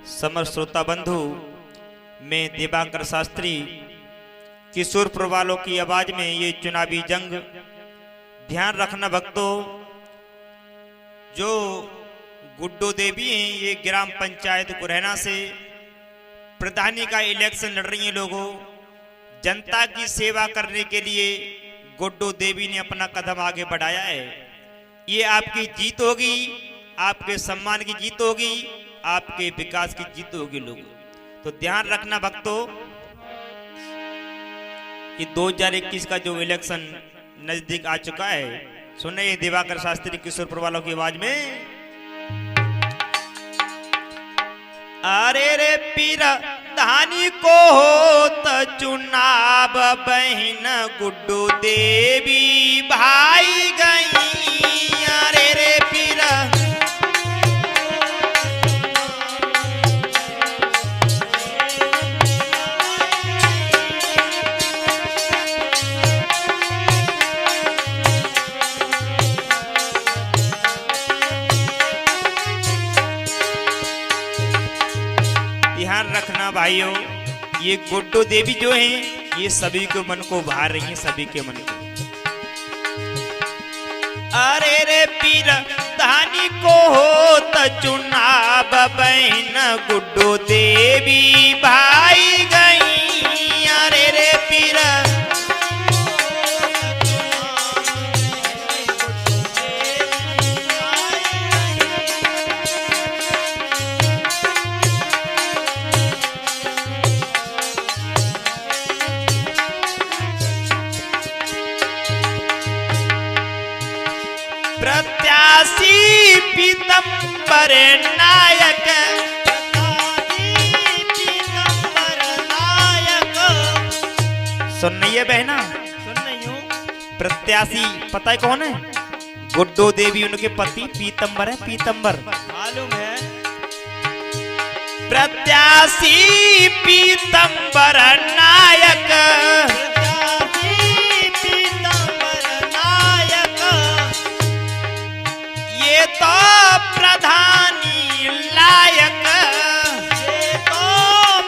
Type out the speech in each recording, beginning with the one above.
Summer श्रोता बंधु, मैं दिवाकर शास्त्री किशोरपुर वालों की आवाज में ये चुनावी जंग। ध्यान रखना भक्तों, जो गुड्डो देवी हैं ये ग्राम पंचायत गुरहना से प्रधानी का इलेक्शन लड़ रही हैं। लोगों, जनता की सेवा करने के लिए गुड्डो देवी ने अपना कदम आगे बढ़ाया है। ये आपकी जीत होगी, आपके सम्मान की जीत होगी, आपके विकास की जीत होगी। लोगों तो ध्यान रखना भक्तों, कि 2021 का जो इलेक्शन नजदीक आ चुका है। सुनिए दिवाकर शास्त्री किशोरपुर वालों की आवाज में। अरे रे पीरा धानी को होत चुनाव, बहन गुड्डू देवी भाई गई। अरे रे पीरा ध्यान रखना भाइयों, ये गुड्डो देवी जो हैं ये सभी के मन को भा रही हैं, सभी के मन को। अरे रे पीर धानी को होत चुनाव, बहन गुड्डो देवी भाई गई। अरे रे पीर प्रत्याशी पीतम्बर नायक, सुन रही है बहना? सुन रही हूँ। प्रत्याशी पता है कौन है? गुड्डो देवी, उनके पति पीतम्बर है, पीतम्बर मालूम है। प्रत्याशी पीतम्बर नायक, ये तो प्रधानी लायक, ये तो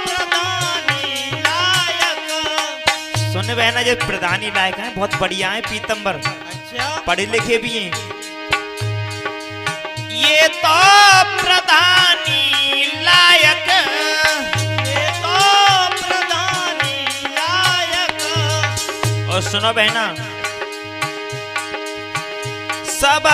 प्रधानी लायक। सुन बहना, जो प्रधानी लायक हैं बहुत बढ़िया हैं पीतम्बर, अच्छा, पढ़े लिखे भी हैं। ये तो प्रधानी लायक, ये तो प्रधानी लायक। और सुनो बहना, सब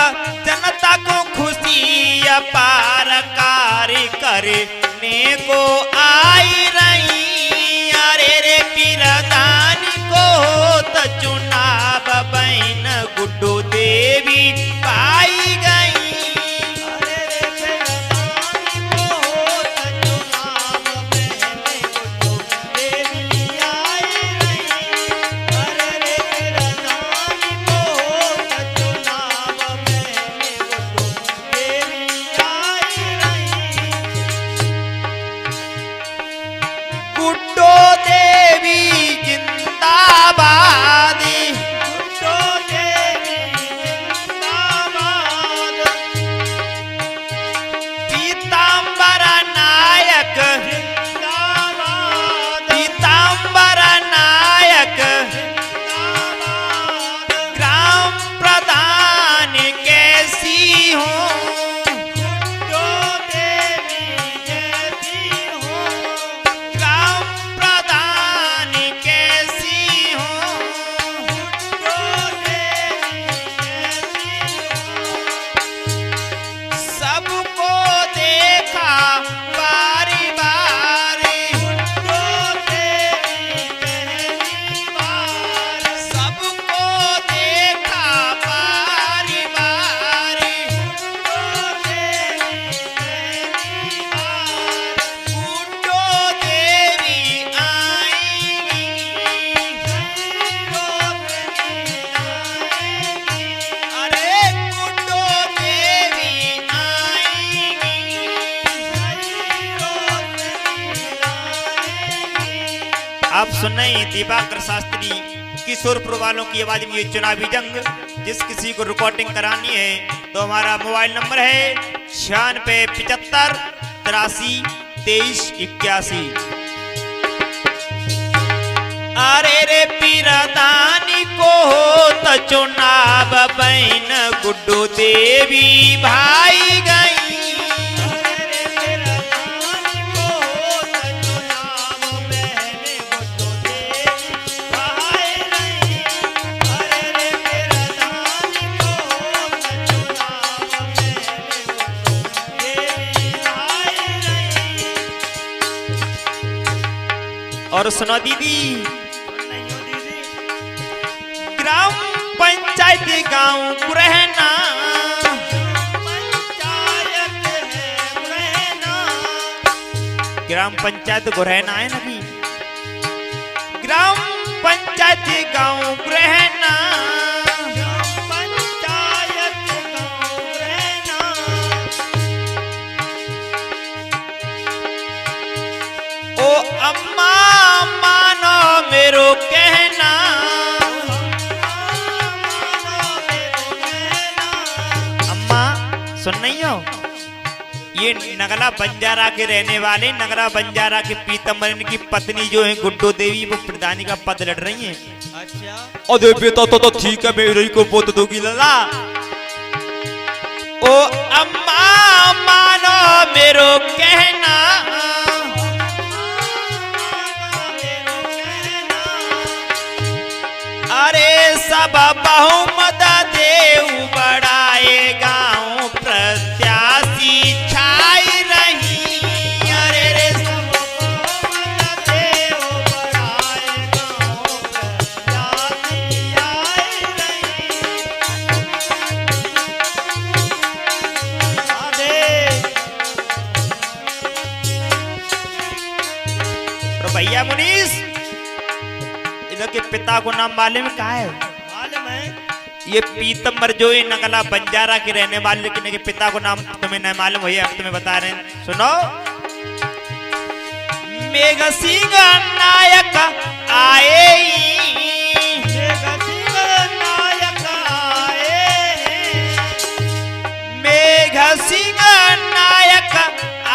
जनता को खुशी अपार कार्य करने को आई रही। अरे रे पीरदानी को होत चुनाव, बहन गुड्डो देवी पाई गई। अरे रे प्रधानी को होत चुनाव, बहन गुड्डो देवी आई रही। अरे रे प्रधानी को होत चुनाव, बहन गुड्डो देवी आई रही। गुड्डो देवी जिंदाबाद, गुड्डो देवी जिंदाबाद। पीताम्बर नायक, जिंदाबाद, पीताम्बर नायक, जिंदाबाद। ग्राम प्रधान कैसी हो, गुड्डो देवी जैसी हो, ग्राम प्रधान कैसी हो। गुड्डो देवी जैसी हो। सबको देखा बारी बारी, गुड्डो देवी पहली बार। सबको देखा बारी बारी। गुड्डो देवी पहली बार। गुड्डो देवी आएंगी, अरे गुड्डो देवी आएंगी। आप सुन रहे हैं दिवाकर शास्त्री किशोरपुर वालों की आवाज में ये चुनावी जंग। जिस किसी को रिकॉर्डिंग करानी है तो हमारा मोबाइल नंबर है 9675 83 2381। अरे रे पीरदानी को तो चुनाव बहन गुड्डू देवी भाई गई। और सुनो दीदी, ग्राम पंचायत गांव गुरहना, ग्राम पंचायत गुरहना है ना भी, ग्राम पंचायत गांव गुरहना, ओ अम्मा मानो मेरो कहना, अम्मा सुन नहीं हो, ये नगला बंजारा के रहने वाले, नगला बंजारा के पीतम्बरन की पत्नी जो है गुड्डू देवी, वो प्रधानी का पद लड़ रही हैं। अच्छा, अरे बेटा तो ठीक है, मेरे को पोत दोगी लला। ओ अम्मा मानो मेरो कहना, अरे सब बहुमत देव बढ़ाए गांव प्रत्याशी छाई रही। अरे रे सब बहुमत देव बढ़ाए गांव प्रत्याशी आए रही। तो भैया मुनीस, के पिता को नाम मालूम है कहा है? मालूम है। ये पीतम्बर जो है नगला बंजारा के रहने वाले, लेकिन इनके पिता को नाम तुम्हें नहीं मालूम है, हम तुम्हें बता रहे हैं, सुनो। मेघ सिंह नायक आए, मेघ सिंह नायक आए, मेघ सिंह नायक आए,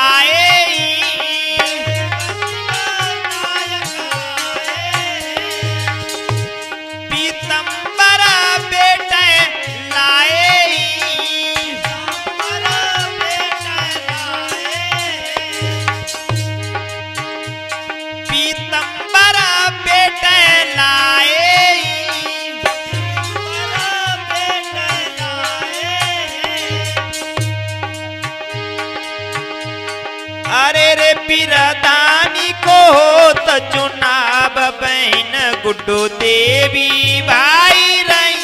अरे रे पीरदानी को तो चुनाव बहन गुड्डू देवी भाई रही।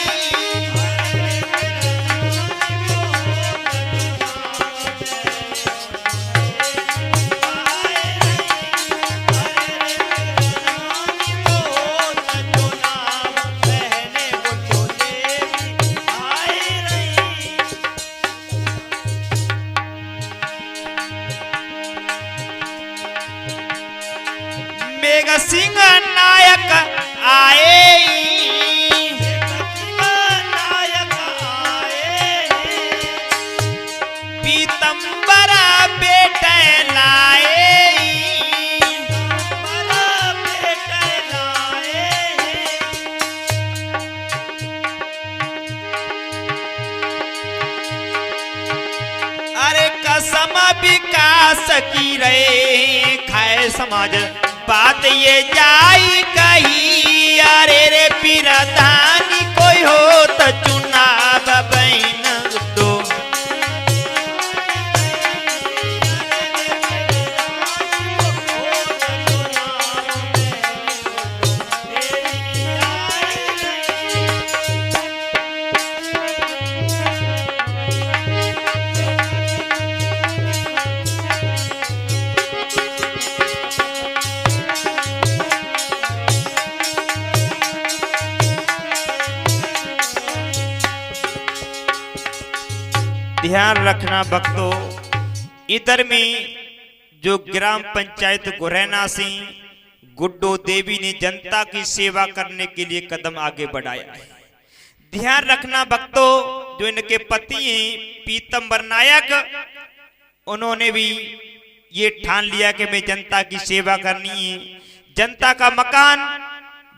मेघ सिंह नायक आए, नायक आए, पीतम्बरा बेटे लाए, बेटे लाए, अरे कसम विकास की रे खाए समाज बात ये जाई कही। अरे रे पीरदानी कोई हो तो चुनाव बहन गुड्डू, ध्यान रखना भक्तों, इधर में जो ग्राम पंचायत गुरैना से गुड्डू देवी ने जनता की सेवा करने के लिए कदम आगे बढ़ाया है। ध्यान रखना भक्तों, जो इनके पति हैं पीतम्बर नायक, उन्होंने भी ये ठान लिया कि मैं जनता की सेवा करनी है, जनता का मकान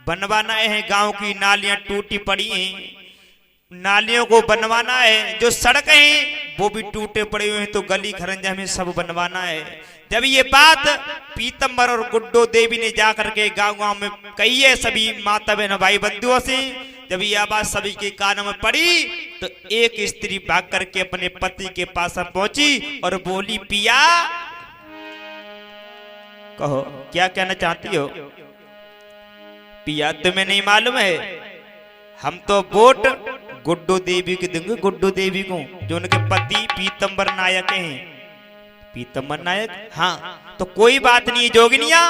बनवाना है, गांव की नालियां टूटी पड़ी हैं, नालियों को बनवाना है, जो सड़कें हैं वो भी टूटे पड़े हुए हैं, तो गली खरंजा में सब बनवाना है। जब ये बात पीतम्बर और गुड्डो देवी ने जाकर के गांव गांव में कही है सभी माता बहन भाई बंधुओं से, जब ये आवाज सभी के कानों में पड़ी तो एक स्त्री भाग करके अपने पति के पास पहुंची और बोली, पिया कहो क्या कहना चाहती हो? पिया तुम्हें नहीं मालूम है, हम तो वोट गुड्डो देवी को देंगे, गुड्डो देवी को, जो उनके पति पीतम्बर नायक हैं। पीतम्बर नायक, हाँ, तो कोई बात नहीं जोगिनिया,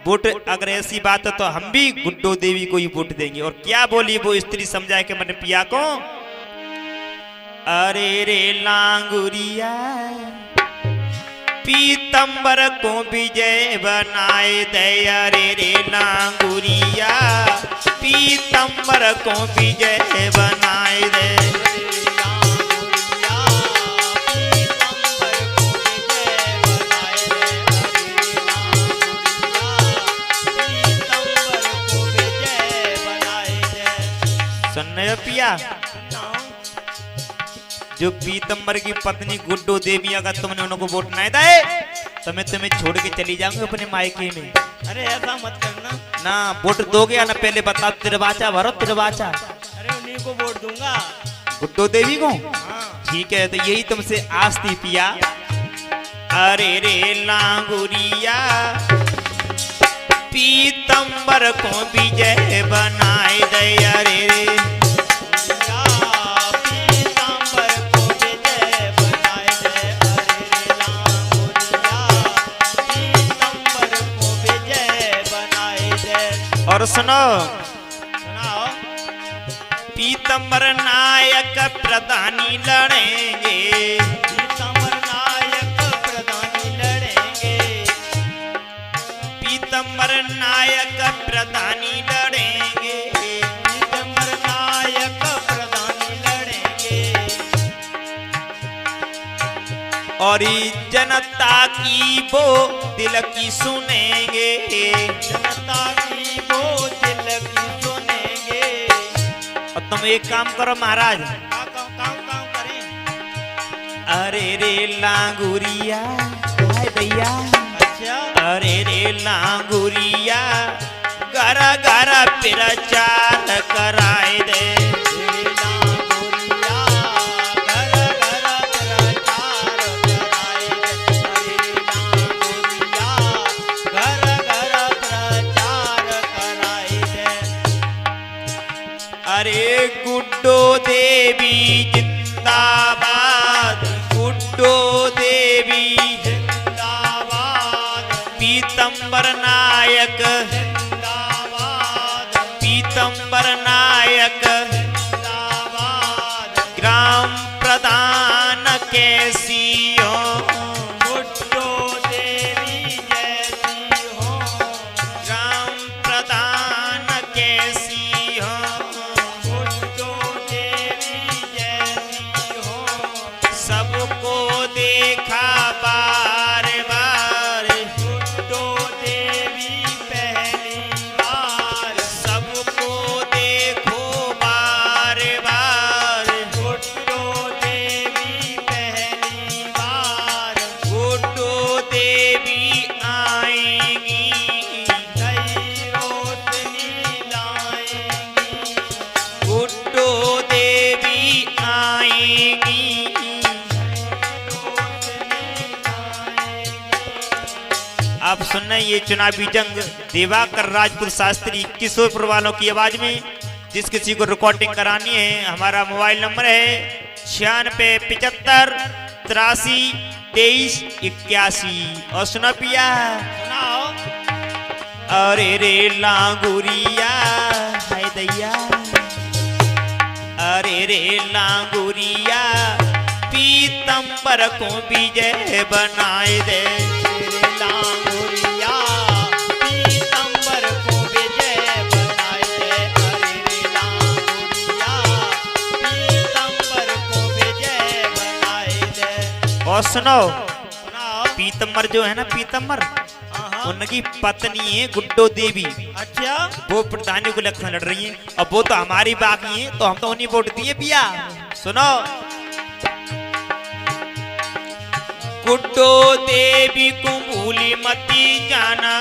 वोट अगर ऐसी बात है तो हम भी गुड्डो देवी को ही वोट देंगे। और क्या बोली वो स्त्री, समझाए कि मैंने पिया को, अरे रे लांगुरिया पीतम्बर को विजय बनाए दे, अरे रे लांगुरिया पीतम्बर को विजय बनाए दे। सुन पिया, जो पीतम्बर की पत्नी गुड्डो देवी, अगर तुमने उनको वोट नहीं दिए तो मैं तुम्हें छोड़ के चली जाऊंगी अपने मायके में। अरे ऐसा मत करना ना, वोट दोगे या ना पहले बता, तिरवाचा भरो तिरवाचा। अरे उन्हीं को वोट दूंगा, गुड्डो देवी को। हाँ। ठीक है, तो यही तुमसे आस थी पिया। अरे रे लांगुरिया पीतम्बर को विजय बनाए दे, अरे रे और सुनो, सुनाओ। पीतम्बर नायक प्रधानी लड़ेंगे, पीतम्बर नायक प्रधानी लड़ेंगे, पीतम्बर नायक प्रधानी लड़ेंगे, पीतम्बर नायक प्रधानी लड़ेंगे, और जनता की वो दिल की सुनेंगे, जनता की वो दिल की सुनेंगे। और तुम एक काम करो महाराज, काम करें। अरे रे लांगुरिया, हाय भैया, अच्छा, अरे रे लांगुरिया गरा गरा प्रचार कराए दे, अरे गुड्डो देवी जिंदाबाद, गुड्डो देवी जिंदाबाद, पीतम्बर नायक जिंदाबाद, पीतम्बर नायक जिंदाबाद, ग्राम प्रधान कैसी हो, गुड्डो देवी जैसी हो, ग्राम प्रधान कैसी हो, गुड्डो देवी जैसी हो, सबको देखा बार बार, गुड्डो देवी पहली बार, सबको देखो बार बार, गुड्डो देवी पहली बार, गुड्डो देवी आएंगी, नई रोशनी लाएंगी, गुड्डो देवी आएंगी। आप सुन रहे हैं ये चुनावी जंग दिवाकर राजपुर शास्त्री किशोरपुर वालों की आवाज में। जिस किसी को रिकॉर्डिंग करानी है हमारा मोबाइल नंबर है 9675 83 23 81। और सुना पिया, सुनाओ। अरे रे लांगुरिया, हाय दैया, अरे रे लांगुरिया पीतम्बर को विजय बनाए दे, तेरे लांगुरिया पीतम्बर को विजय बनाए दे, तेरे लांगुरिया पीतम्बर को विजय बनाए दे। और सुनो, सुनाओ। पीतम्बर जो है ना, पीतम्बर, हाँ। उनकी पत्नी है गुड्डो देवी। अच्छा, वो प्रधानी को इलेक्शन लड़ रही है। अब वो तो हमारी बाकी है, तो हम तो उन्हीं वोट दिए पिया। सुनो, गुड्डो देवी को भूली मती जाना,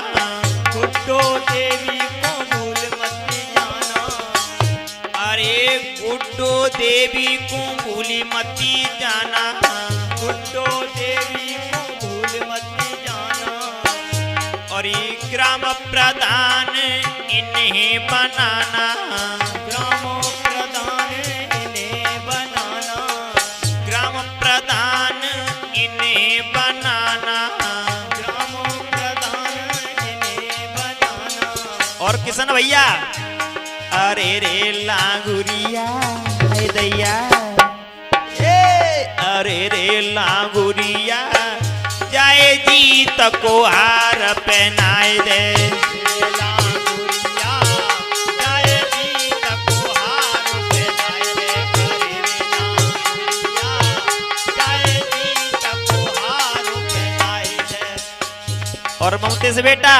गुड्डो देवी को भूल मत जाना। अरे गुड्डो देवी को भूली मती जाना, गुड्डो देवी को भूल मत जाना। और ये ग्राम प्रधान इन्हें बनाना, ग्राम प्रधान इन्हें बनाना। ग्राम प्रधान इन्हें बनाना। ग्राम प्रधान इन्हें बनाना। और किशन भैया, अरे रे लांगुरिया हाय दैया, अरे रे लांगुरिया, जाए जीत को हार पहनाए दे। लांगुरिया जाए जीत को हार पहनाए दे। अरे लांगुरिया जाए जीत को हार पहनाए दे। और ममते से बेटा,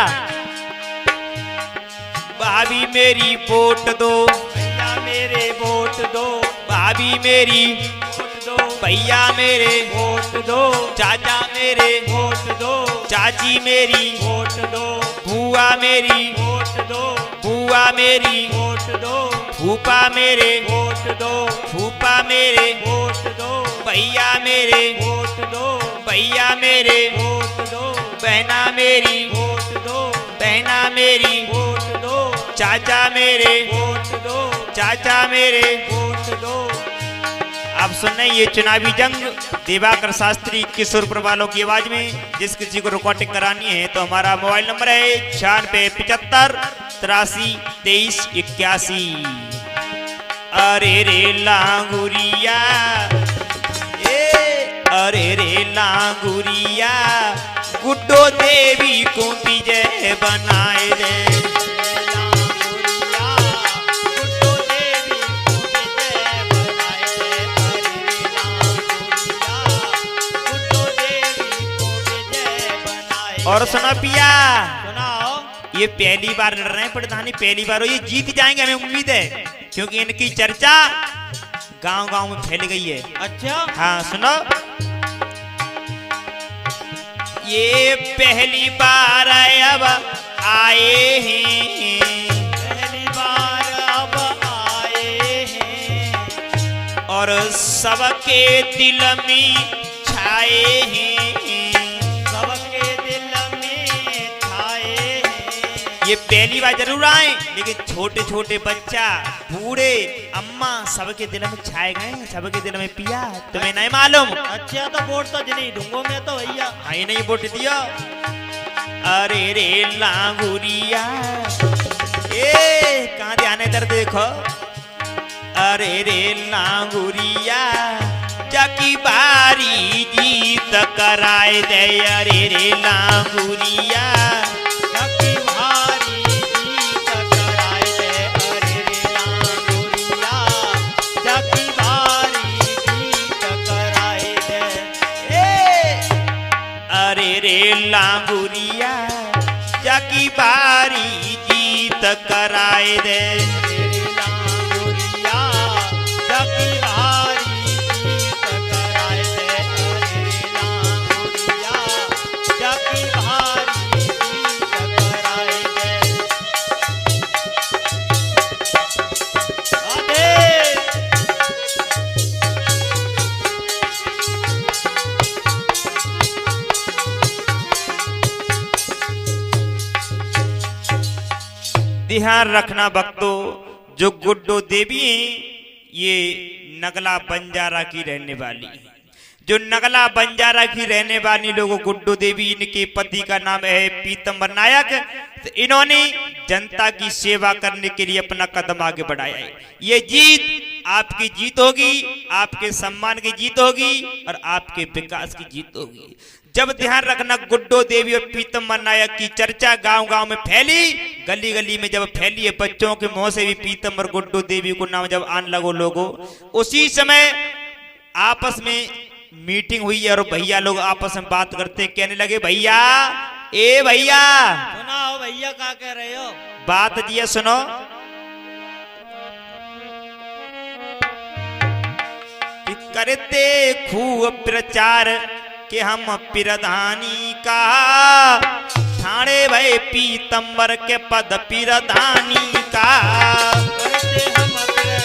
भाभी मेरी वोट दो, भैया मेरे वोट दो। भाभी मेरी, वोट दो। भैया मेरे, वोट दो। चाचा मेरे, वोट दो। चाची मेरी, वोट दो। बुआ मेरी, वोट दो। बुआ मेरी, वोट दो। फूफा मेरे, वोट दो। फूफा मेरे, वोट दो। भैया मेरे, वोट दो। भैया मेरे, वोट दो। बहना मेरी, वोट दो। बहना मेरी, वोट दो। चाचा मेरे, वोट दो। चाचा मेरे। वोट दो। आप सुन रहे हैं ये चुनावी जंग दिवाकर शास्त्री किशोरपुर वालों की आवाज में। जिस किसी को रिकॉर्डिंग करानी है तो हमारा मोबाइल नंबर है 9675832381। अरे रे लांगुरिया, अरे रे लांगुरिया, गुड्डो देवी को विजय बनाए दे। लांगुरिया गुड्डो देवी को विजय बनाए दे। अरे लांगुरिया गुड्डो देवी को विजय बनाए दे। और सुनो पिया, सुनाओ। ये पहली बार लड़ रहे हैं प्रधानी, पहली बार हो, ये जीत जाएंगे हमें उम्मीद है, क्योंकि इनकी चर्चा गांव-गांव में फैल गई है। अच्छा, हाँ सुनो, ये पहली बार अब आए हैं, पहली बार अब आए हैं। और सबके दिल में छाए हैं, सबके दिल में छाए हैं। ये पहली बार जरूर आए, लेकिन छोटे छोटे बच्चा, बूढ़े, अम्मा, सबके दिल में छाए गए, सबके दिल में पिया। तुम्हें नहीं मालूम? अच्छा, तो वोट तो नहीं दूंगा मैं तो भैया। आई नहीं वोट दिया। अरे रे लांगुरिया, कहाँ ध्यान है इधर देखो। अरे रे लांगुरिया, जाकी बारी जीत कराए दे। अरे रे लांगुरिया, जाकी भारी जीत कराए दे। अरे लांगुरिया जाकी भारी जीत कराए दे। अरे रे लांगुरिया, जाकी बारी जीत कराए दे। अरे लांगुरिया जाकी भारी जीत कराए दे। अरे लांगुरिया जाकी भारी जीत कराए दे। आधे ध्यान रखना भक्तों, जो गुड्डो देवी हैं ये नगला बंजारा की रहने वाली है। जो नगला बंजारा की रहने वाली लोगों, गुड्डो देवी, इनके पति का नाम है पीतम्बर नायक। तो इन्होंने जनता की सेवा करने के लिए अपना कदम आगे बढ़ाया है। ये जीत आपकी जीत होगी, आपके सम्मान की जीत होगी और आपके विकास की जीत होगी। जब ध्यान रखना, गुड्डो देवी और पीतम्बर नायक की चर्चा गांव-गांव में फैली, गली गली में जब फैली है, बच्चों के मुंह से भी पीतम्बर गुड्डो देवी को नाम जब आने लगो लोगों, उसी समय आपस में मीटिंग हुई और भैया लोग आपस में बात करते, कहने लगे भैया, ए भैया, सुनाओ भैया, क्या कह रहे हो? बात जी सुनो। कि करते खूब प्रचार कि हम प्रधानी का, ठाणे भय पीतम्बर के पद प्रधानी का। करते हम प्रचार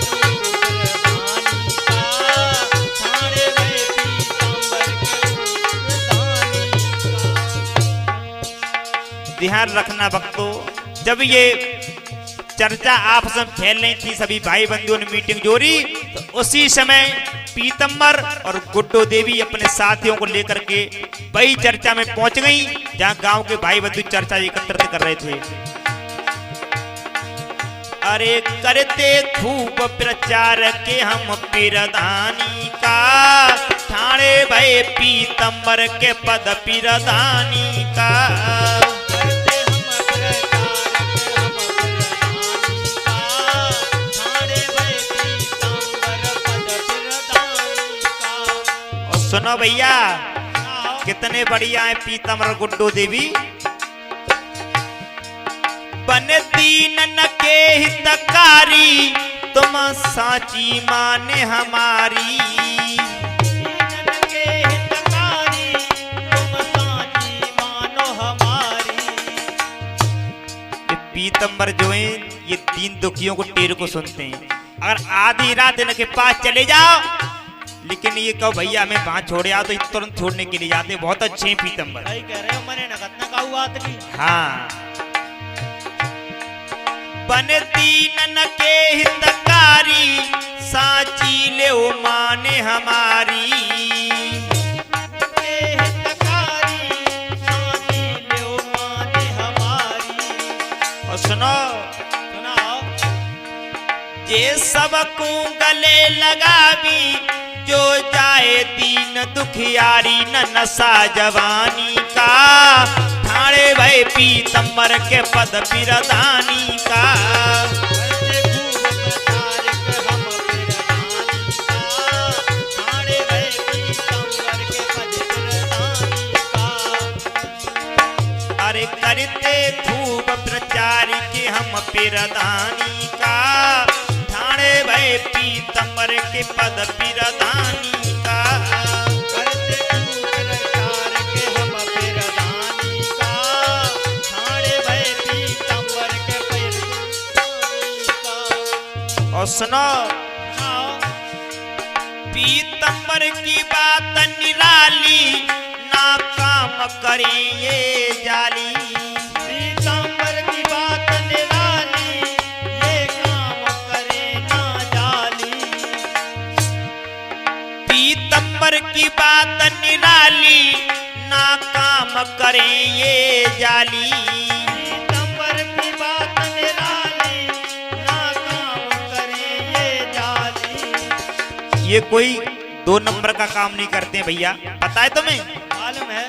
प्रधानी का, ठाणे भय पीतम्बर के प्रधानी का। ध्यान रखना भक्तों, जब ये चर्चा आपस में फैल रही थी, सभी भाई बंधुओं ने मीटिंग जोड़ी, तो उसी समय पीतम्बर और गुड्डो देवी अपने साथियों को लेकर के वही चर्चा में पहुंच गई जहां गांव के भाई बंधु चर्चा एकत्रित कर रहे थे। अरे करते खूब प्रचार के हम प्रधानी का, ठाणे भय पीतम्बर के पद प्रधानी का। सुनो भैया, कितने बढ़िया है पीतम्बर और गुड्डो देवी। बने दीनन के हितकारी, तुम साची माने हमारी। दीनन के हितकारी, तुम साची मानो हमारी। ये पीतम्बर जो है ये दीन दुखियों को टेर को सुनते हैं। अगर आधी रात इनके पास चले जाओ, लेकिन ये कहो भैया हमें वहां छोड़े आओ, तो तुरंत छोड़ने के लिए जाते। बहुत अच्छे हैं पीतम्बर। सही कह रहे हो, मैंने नगद न का हुआ की। हाँ, बने दीनन के हितकारी, साची ले माने हमारी। के हितकारी, साची ले माने हमारी। और सुनो, सुनाओ। जे सबको गले लगावी, जो जाए दीन दुखियारी, न नशा जवानी का, ठाणे भय पीतम्बर के पद प्रधानी का। करते खूब प्रचार के हम प्रधानी का, ठाणे भय पीतम्बर के पद प्रधानी का। अरे करते खूब प्रचार के हम प्रधानी का, ठाणे भय पीतम्बर के पद प्रधानी का। करते खूब प्रचार के हम प्रधानी का, ठाणे भय पीतम्बर के प्रधानी का। और सुनो, सुनाओ। पीतम्बर की बात निराली, ना काम करे ये जाली। पीतम्बर की बात निराली, ये काम करे ना जाली। पीतम्बर की बात निराली, ना काम करे ये जाली। पीतम्बर की बात निराली, ना काम करे ये जाली। ये कोई 2 नंबर का काम नहीं करते भैया, पता है तुम्हें? मालूम है।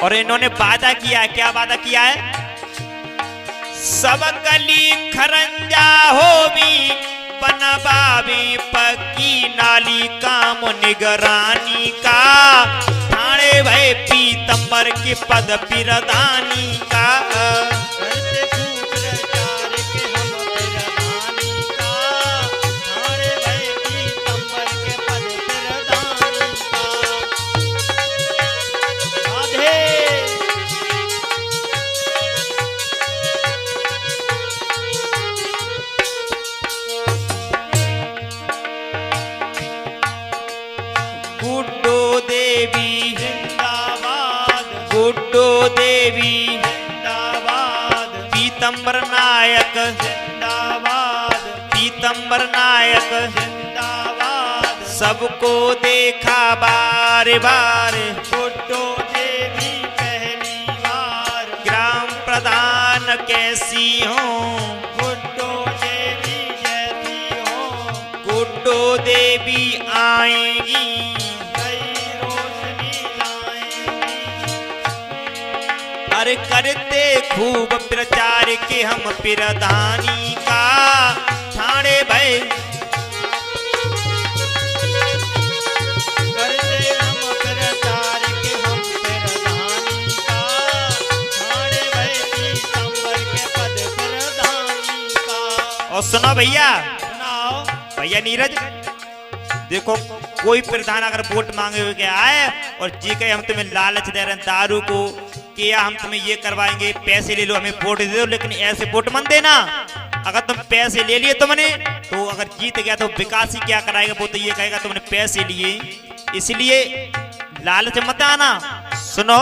और इन्होंने वादा किया है, क्या वादा किया है? सब गली खरंजा होवी, बनवावी पक्की नाली, काम निगरानी का, ठाणे भय पीतम्बर के पद प्रधानी का। करते खूब प्रचार के हम प्रधानी का, ठाणे भय पीतम्बर के पद प्रधानी का। राधे। गुड्डो देवी, जिंदाबाद, गुड्डो देवी, जिंदाबाद, पीतम्बर नायक, जिंदाबाद, पीतम्बर नायक। जिंदाबाद। सबको देखा बार बार, गुड्डो देवी पहली बार। ग्राम प्रधान कैसी हो, गुड्डो देवी जैसी हो, गुड्डो देवी आएगी। नई रोशनी लाएंगी। अरे करते खूब प्रचार के हम प्रधानी का, ठाणे भय और सुनो भैया, सुनाओ। भैया नीरज, देखो कोई प्रधान अगर वोट मांगे हुए के आए और जी कहे हम तुम्हें लालच दे रहे हैं दारू को, कि या हम तुम्हें ये करवाएंगे, पैसे ले लो हमें वोट दे दो, लेकिन ऐसे वोट मत देना। अगर तुम पैसे ले लिए तुमने, तो अगर जीत गया तो विकास ही क्या कराएगा, वो तो ये कहेगा तुमने पैसे लिए, इसलिए लालच मत आना। सुनो,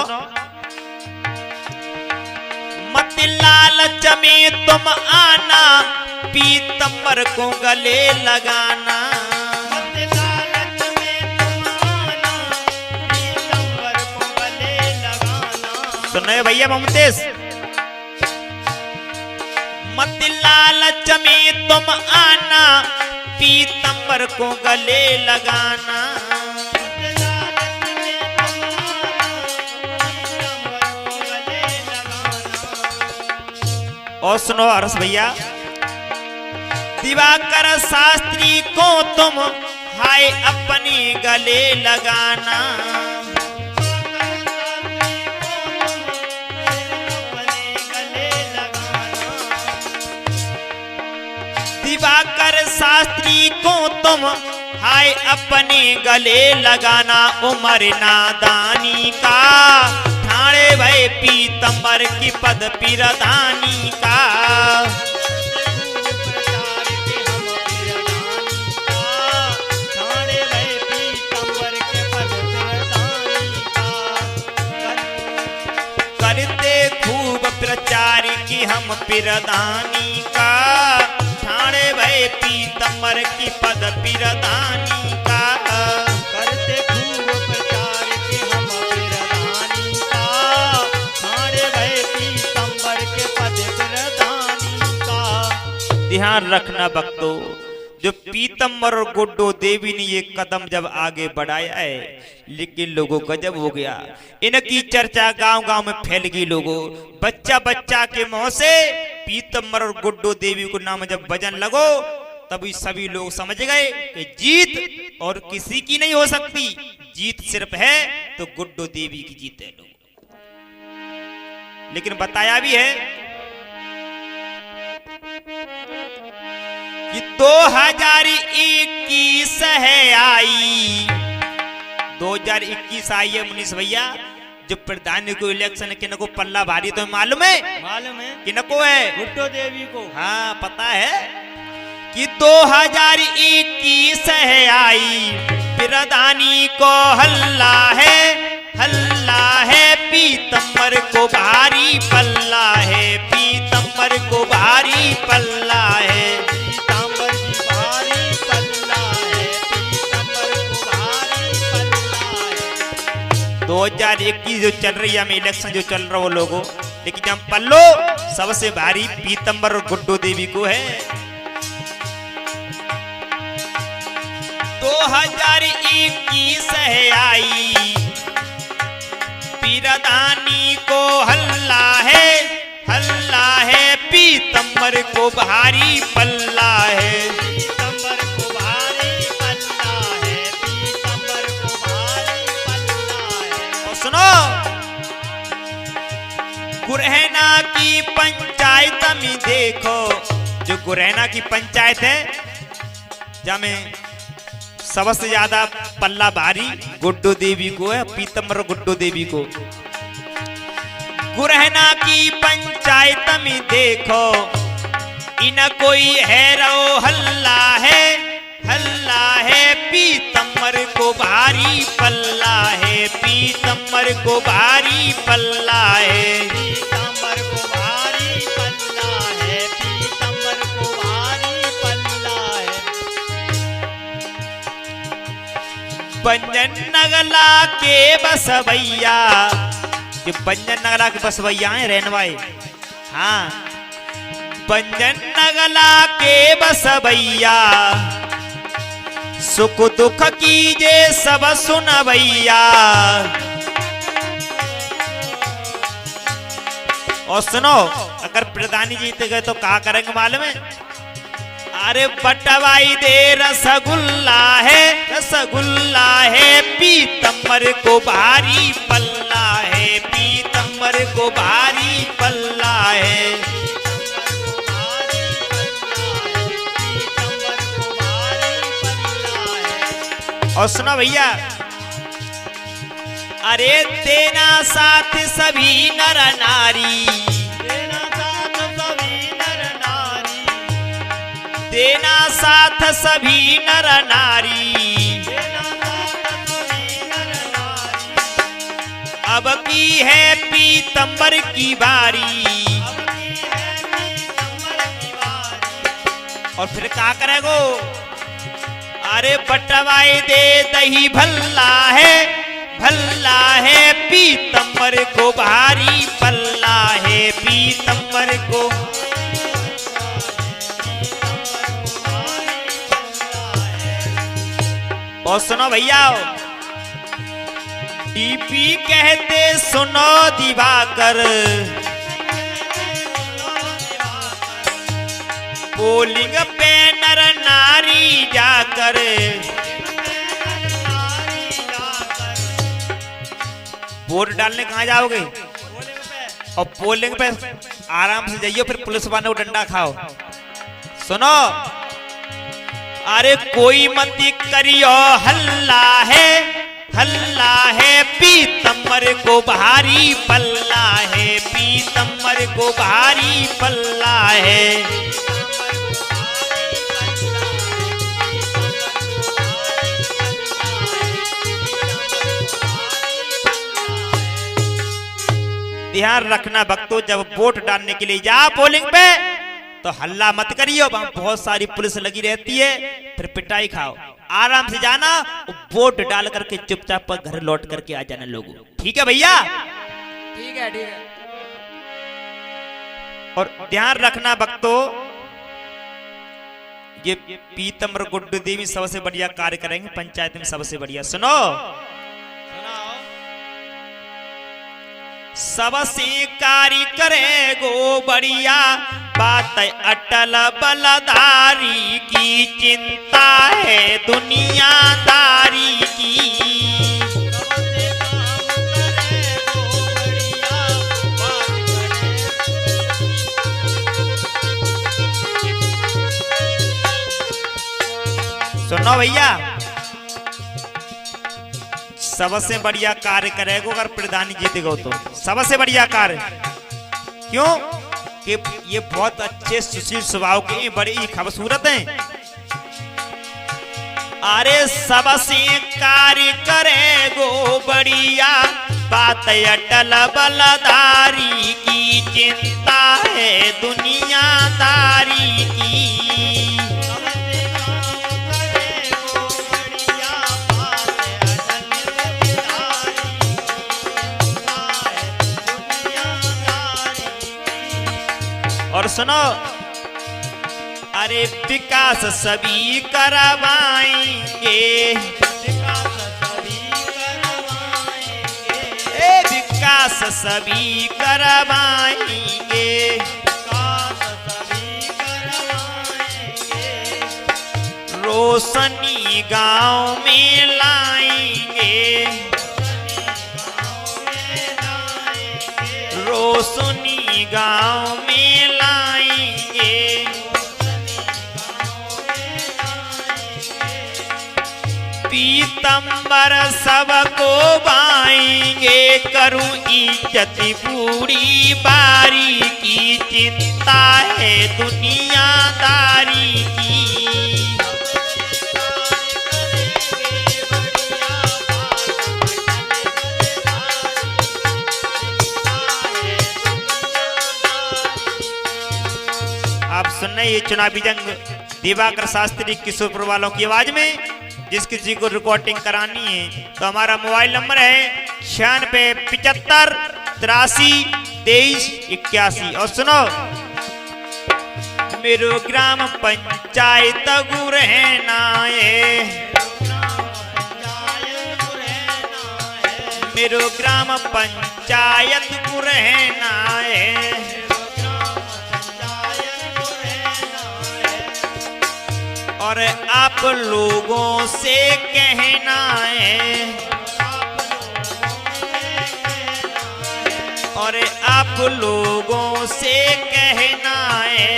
मत लालच में तुम आना, पीतम्बर को गले लगाना। मत लालच में तुम आना, पीतम्बर को गले लगाना। सुनो भैया ममतेश, मत लालच में तुम आना, पीतम्बर को गले लगाना। मत लालच में तुम आना, पीतम्बर को गले लगाना। और सुनो हर्ष भैया, दिवाकर शास्त्री को तुम हाय अपने गले लगाना। दिवाकर शास्त्री को तुम हाय अपने गले लगाना। उमर नादानी का ठाणे भय पीतम्बर की पद प्रधानी का। करते खूब प्रचार की हम प्रधानी का, ठाणे भय पीतम्बर की पद प्रधानी का। करते खूब प्रचार के हम प्रधानी का, ठाणे भय पीतम्बर के पद प्रधानी का। ध्यान रखना भक्तों, जो पीतम्बर और गुड्डो देवी ने ये कदम जब आगे बढ़ाया है, लेकिन लोगों गजब हो गया, इनकी चर्चा गांव गांव में फैल गई। लोगों बच्चा बच्चा के मुंह से पीतम्बर और गुड्डो देवी को नाम जब भजन लगो, तभी सभी लोग समझ गए कि जीत और किसी की नहीं हो सकती, जीत सिर्फ है तो गुड्डो देवी की जीत है। लोग लेकिन बताया भी है कि 2021 है आई, 2021 आई है मुनीष भैया, जो प्रधान को इलेक्शन के नको पल्ला भारी तो मालूम है? मालूम है कि नको है? गुड्डो देवी को। हाँ पता है कि 2021 है आई, प्रधानी को हल्ला है पीतम्बर को भारी पल्ला है, पीतम्बर को भारी पल्ला है। 2021 जो चल रही है, हमें इलेक्शन जो चल रहा हो लोगों, लेकिन हम पल्लो सबसे भारी पीतम्बर और गुड्डो देवी को है। 2021 है आई, प्रधानी को हल्ला है पीतम्बर को भारी पल्ला है। पीतम्बर को भारी पल्ला है, पीतम्बर को भारी पल्ला है। और सुनो, गुरहना की पंचायत में देखो, जो गुरहना की पंचायत है, जहाँ सबसे ज्यादा पल्ला भारी गुड्डो देवी को है, पीतम्बर गुड्डो देवी को। गुरहना की पंचायत में देखो, इन कोई है रो हल्ला है पीतम्बर को भारी पल्ला है, पीतम्बर को भारी पल्ला है। पीतम्बर को भारी पल्ला है, पीतम्बर को भारी पल्ला है। बंजन नगला के बसवैया, कि बंजन नगला के बसवैया है रेनवाई, हाँ बंजन नगला के बसवैया, सुख दुख कीजे सब सुनवैया। और सुनो, अगर प्रधानी जीत गए तो क्या करेंगे मालूम है? अरे बटवाई दे रसगुल्ला है पीतम्बर को भारी पल्ला है, पीतम्बर को भारी पल्ला है। और सुनो भैया, अरे देना साथ सभी नर नारी, देना साथ सभी नर नारी, देना साथ सभी नर नारी, देना साथ सभी नर नारी। अब की है पीतंबर की बारी। अब की है पीतंबर की बारी। और फिर क्या करेगो, अरे बटवाए दे दही भल्ला है, भल्ला है पीतंबर को भारी, पल्ला है पीतंबर को। और सुनो भैया, डीपी कहते सुनो दिवाकर, पोलिंग पे नर नारी जाकर। वोट डालने कहाँ जाओगे, और पोलिंग पे आराम से जाइयो, फिर पुलिस वाले को डंडा खाओ। सुनो, अरे कोई मत करियो हल्ला है, हल्ला है पीतंबर को भारी, पल्ला है पीतंबर को भारी, पल्ला है। ध्यान रखना भक्तों, जब वोट डालने के लिए जा पोलिंग पे तो हल्ला मत करियो, वहां बहुत सारी पुलिस लगी रहती है, फिर पिटाई खाओ। आराम से जाना, वोट डाल करके चुपचाप पर घर लौट करके आ जाना लोगों। ठीक है भैया, ठीक है ठीक है। और ध्यान रखना भक्तों, ये पीतंबर गुड्डू देवी सबसे बढ़िया कार्य करेंगे पंचायत में, सबसे बढ़िया। सुनो, सुनाओ। सबसे कार्य करेगो बढ़िया बात, अटल बलदारी की चिंता है दुनियादारी की। सबसे काम करे वो बढ़िया बात करे। सुनो भैया, सबसे बढ़िया कार्य करेगा अगर प्रधानी जीतेगा तो, सबसे बढ़िया कार्य। क्यों कि ये बहुत अच्छे सुशील स्वभाव के, बड़े ही खूबसूरत हैं। अरे सबसे कार्य करेगो बढ़िया बात, अटल बलदारी की चिंता है दुनियादारी की। सबसे काम करे वो बढ़िया बात, अटल बलदारी की, दुनियादारी की। और सुनो, अरे विकास सभी करवाएंगे, विकास सभी करवाएंगे, विकास सभी करवाएंगे। विकास सभी करवाएंगे। रोशनी गांव में लाएंगे, रोशनी गांव में लाएंगे। पीतंबर सबको बाएंगे, करूं इज्जत पूरी बारी की चिंता है दुनियादारी की। आप सुन रहे ये चुनावी जंग दिवाकर शास्त्री किशोरपुर वालों की आवाज में। जिस किसी को रिकॉर्डिंग करानी है तो हमारा मोबाइल नंबर है 9675832381। और सुनो, मेरो ग्राम पंचायत गुरहनाए, मेरो ग्राम पंचायत गुरहनाए। और आप लोगों से कहना है, और आप लोगों से कहना है,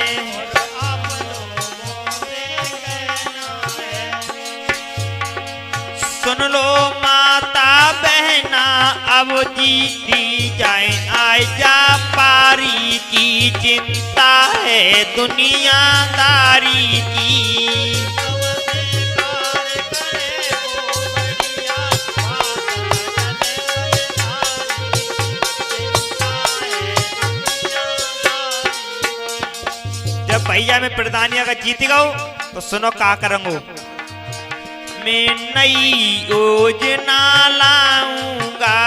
लो माता बहना अब जीती जाए आए जा पारी की चिंता है दुनियादारी की। जब भैया में प्रधानिया का जीत गओ तो सुनो का करूंगो। मैं नई योजना लाऊंगा,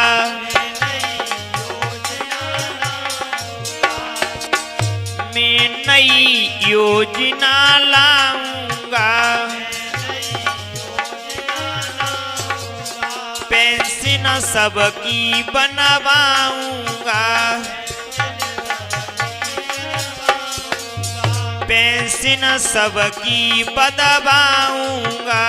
मैं नई योजना लाऊंगा, पेंशन सबकी बनवाऊंगा, पेंशन सबकी बदबाऊंगा,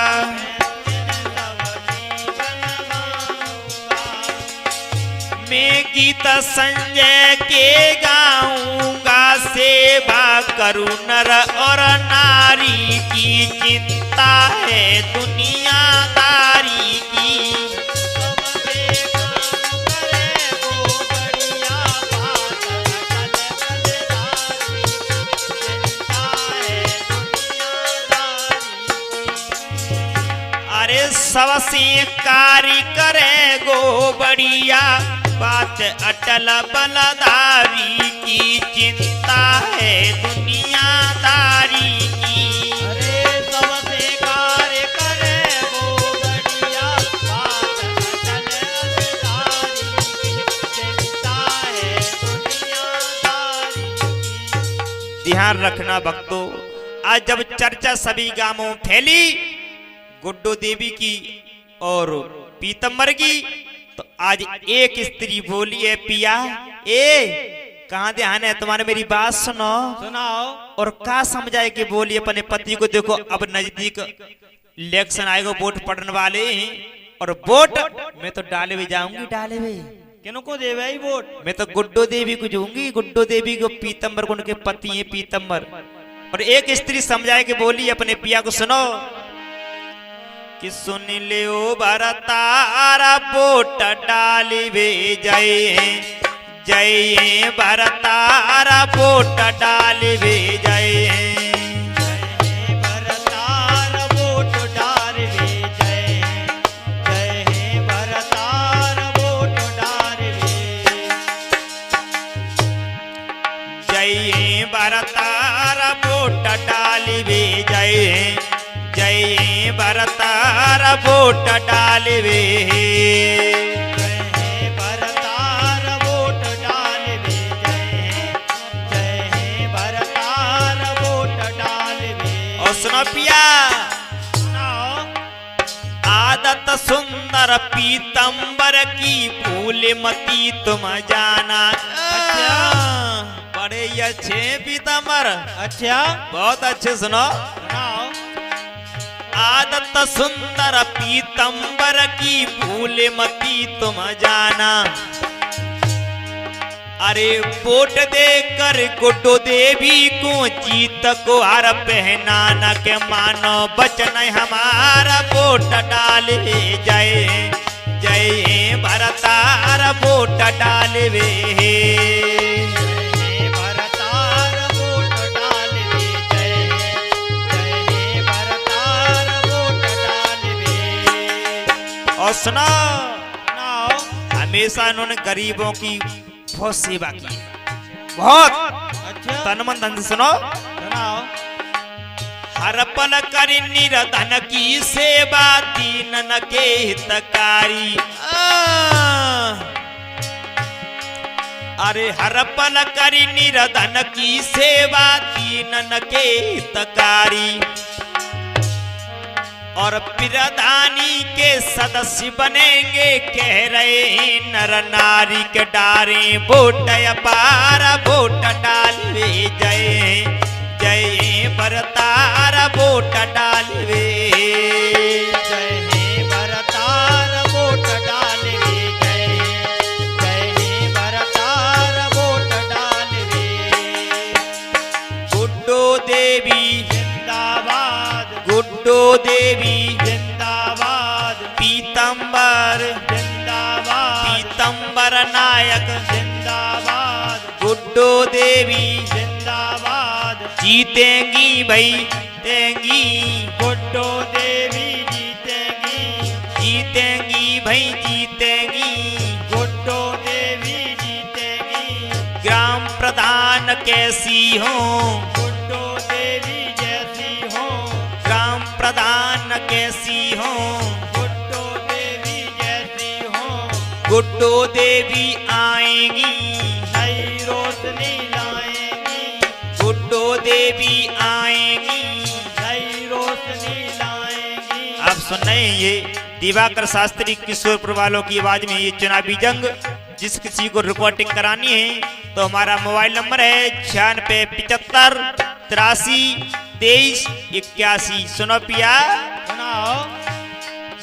मैं गीत संजय के गाऊंगा, सेवा करूं नर और नारी की चिंता है दुनियादारी की। अरे सबसे कार्य करे गो बढ़िया बात अटल बलदारी की चिंता है दुनियादारी की। अरे सबसे कार्य करे वो बढ़िया बात अटल बलदारी की चिंता है दुनियादारी की। ध्यान रखना भक्तों, आज जब चर्चा सभी गांवों में फैली गुड्डू देवी की और पीतम्बर की, तो आज एक स्त्री बोली है पिया ए कहाँ ध्यान है तुम्हारे, मेरी बात सुनो। सुनाओ। और क्या समझाए कि बोली अपने पति को, देखो अब नजदीक इलेक्शन आएगा, वोट पड़ने वाले हैं और वोट मैं तो डाले हुए जाऊंगी, डाले हुए किन को दे भाई वोट? मैं तो गुड्डू देवी को दूंगी, गुड्डू देवी को पीतम्बर को, उनके पति है पीतम्बर। और एक स्त्री समझाए कि बोली अपने पिया को सुनो कि सुन ले ओ भरतारा वोट डालिवे जय जय, भरतारा वोट डालिवे जय, भरतार वोट डालवे जय जय, भरतार वोट डालवे जय, भरतारा वोट डालिवे जय जय, भरतारा वोट डालिवे, जय भरतार वोट डालवे जय जय, भरतार वोट डालवे। और सुनो पिया, सुनाओ। आदत सुंदर पीतम्बर की भूल मती तुम जाना। बड़े अच्छे पीतम्बर, अच्छा बहुत अच्छे। सुनो, सुनाओ। आदत सुंदर पीतम्बर की भूल मती तुम जाना। अरे वोट देकर गुड्डू देवी को जीत को हार पहनाना के मानो बचन हमारा वोट डाले जय जय, भरतार वोट डालवे, भरतार वोट डालवे जय जय, भरतार वोट डालवे। और सुना, सुनाओ। हमेशा इन्होंने गरीबों की बहुत सेवा की, बहुत अच्छा तन मन धन से। सुनो, सुनाओ। हर पल कर निरधन की सेवा, दीनन के हितकारी। अरे हर पल कर निरधन की सेवा, दीनन के हितकारी। और प्रधानी के सदस्य बनेंगे कह रहे हैं नर नारी के डारे वोट अपार वोट डालवे जय जय, भरतार वोट डालवे जय भरतार वोट डालवे जय जय, भरतार वोट डालवे। गुड्डू देवी जिंदाबाद, गुड्डू देवी जिंदाबाद, पीता नायक जिंदाबाद गुड्डो देवी जिंदाबाद जीतेंगी भाई जीतेंगी गुड्डो देवी जीतेंगी जीतेंगी भाई जीतेंगी गुड्डो देवी जीतेंगी ग्राम प्रधान कैसी हो गुड्डो देवी जैसी हो ग्राम प्रधान कैसी हो गुड्डो देवी जैसी हो गुड्डो देवी आएंगी नई रोशनी लाएंगी गुड्डो देवी आएंगी नई रोशनी लाएंगी आप सुन रहे हैं ये दिवाकर शास्त्री किशोरपुर वालों की आवाज में ये चुनावी जंग। जिस किसी को रिकॉर्डिंग करानी है तो हमारा मोबाइल नंबर है 9675832381। सुनो पिया सुनाओ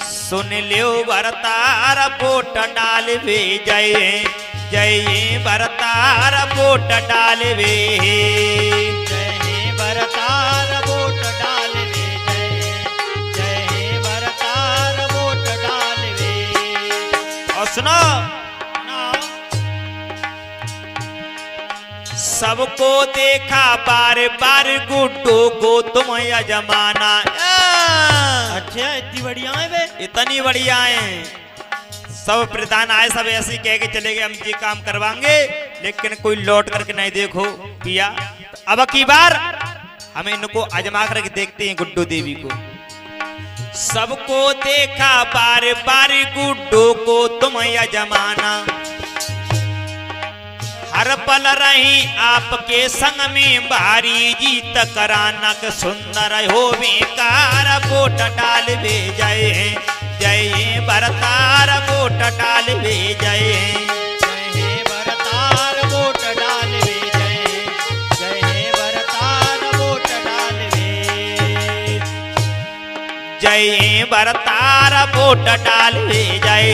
सुन लियो भरतार वोट डाल वे जय जय भरतार वोट डाल वे जय हे भरतार वोट डाल वे जय हे भरतार वोट डाल वे और सुनो सुनाओ सबको देखा बार बार गुड्डो को तुम यजमाना अच्छा इतनी बढ़िया है बे इतनी बढ़िया है। सब प्रधान आए सब ऐसे ही कह के चले गए हम ये काम करवाएंगे लेकिन कोई लौट करके नहीं देखो पिया। अब की बार हमें इनको आजमा करके देखते हैं गुड्डो देवी को। सबको देखा बार बार गुड्डो को तुम यजमाना हर पल रही आपके संग में भारी जीत कराना के सुंदर हो बेकार वोट डाल वे जय जय भरतार वोट डाल वे जय हे भरतार वोट डाल वे जय हे भरतार वोट डाल वे जय भरतार वोट डाल वे जय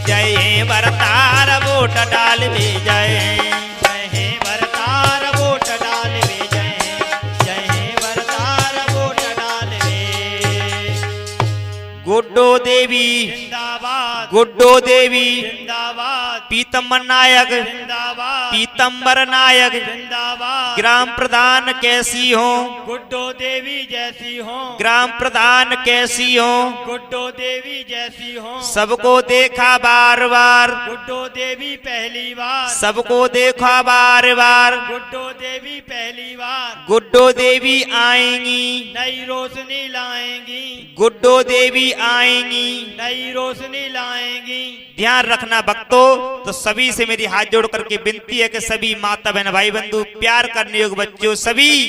जय भरतार वोट डाल वे जय हे भरतार वोट डाल वे जय हे भरतार वोट डाल वे गुड्डो देवी जिंदाबाद गुड्डो देवी जिंदाबाद पीतम्बर नायक जिंदाबाद पीतम्बर नायक जिंदाबाद ग्राम प्रधान कैसी हो गुड्डो देवी जैसी हो ग्राम प्रधान कैसी हो गुड्डो देवी जैसी हो सबको देखा बार बार गुड्डो देवी पहली बार सबको देखा बार बार गुड्डो देवी पहली बार गुड्डो देवी आएंगी नई रोशनी लाएंगी गुड्डो देवी आएंगी नई रोशनी लाएंगी ध्यान रखना भक्तों। तो सभी से मेरी हाथ जोड़ करके विनती है कि सभी माता बहन भाई बंधु प्यार करने योग्य बच्चों सभी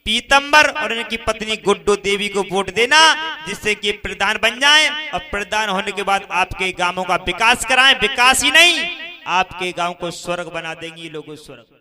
पीतम्बर और इनकी पत्नी गुड्डो देवी को वोट देना जिससे कि प्रधान बन जाएं और प्रधान होने के बाद आपके गांवों का विकास कराएं। विकास ही नहीं आपके गांव को स्वर्ग बना देंगी लोगों स्वर्ग।